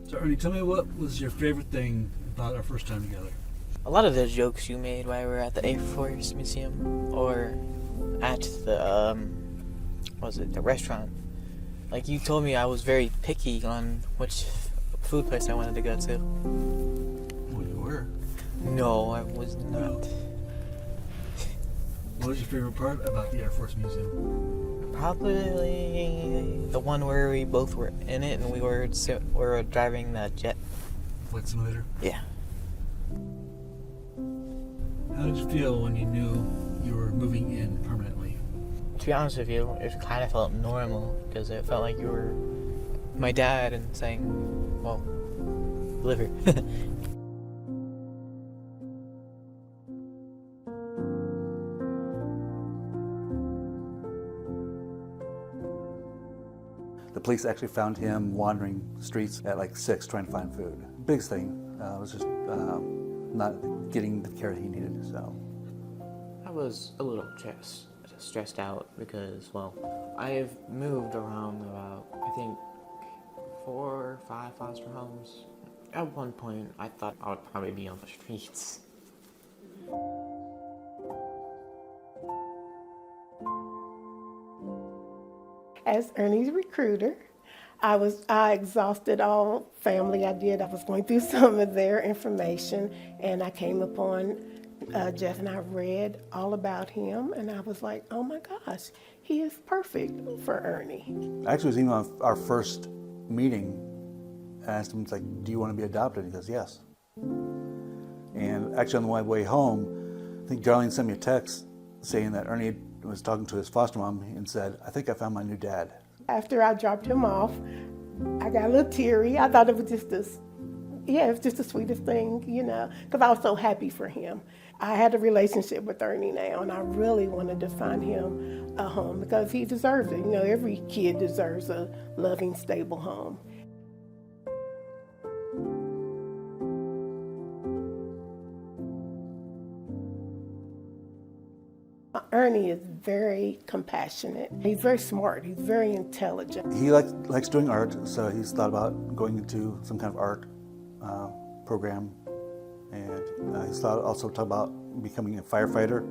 So Ernie, tell me what was your favorite thing about our first time together? A lot of the jokes you made while we were at the Air Force Museum or at the the restaurant. Like you told me I was very picky on which food place I wanted to go to. Well, you were. No, I was not. What was your favorite part about the Air Force Museum? Probably the one where we both were in it and we were driving the jet. Flight simulator? Yeah. How did you feel when you knew you were moving in permanently? To be honest with you, it kind of felt normal because it felt like you were my dad and saying, well, live here. The police actually found him wandering the streets at like 6 trying to find food. Biggest thing was just not getting the care he needed. So I was a little stressed out because, well, I've moved around about, I think, 4 or 5 foster homes. At one point, I thought I would probably be on the streets. As Ernie's recruiter, I exhausted all family I did. I was going through some of their information, and I came upon Jeff, and I read all about him, and I was like, oh my gosh, he is perfect for Ernie. actually, it was even on our first meeting. I asked him, it's like, do you want to be adopted? He goes, yes. And actually, on the way home, I think Darlene sent me a text saying that Ernie was talking to his foster mom and said, I think I found my new dad. After I dropped him off, I got a little teary. I thought it was just it was just the sweetest thing, because I was so happy for him. I had a relationship with Ernie now, and I really wanted to find him a home because he deserves it. Every kid deserves a loving, stable home. Ernie is very compassionate. He's very smart. He's very intelligent. He likes doing art, so he's thought about going into some kind of art program. And he's also thought about becoming a firefighter,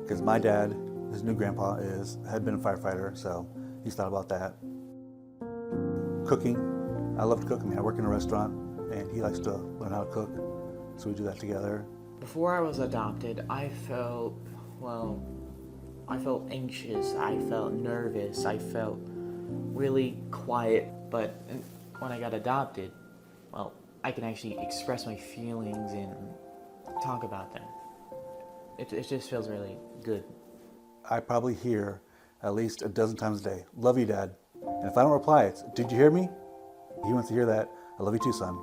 because my dad, his new grandpa, had been a firefighter, so he's thought about that. Cooking. I love to cook. I work in a restaurant, and he likes to learn how to cook, so we do that together. Before I was adopted, I felt anxious, I felt nervous, I felt really quiet, but when I got adopted, well, I can actually express my feelings and talk about them. It just feels really good. I probably hear at least a dozen times a day, love you, Dad. And if I don't reply, it's, did you hear me? He wants to hear that, I love you too, son.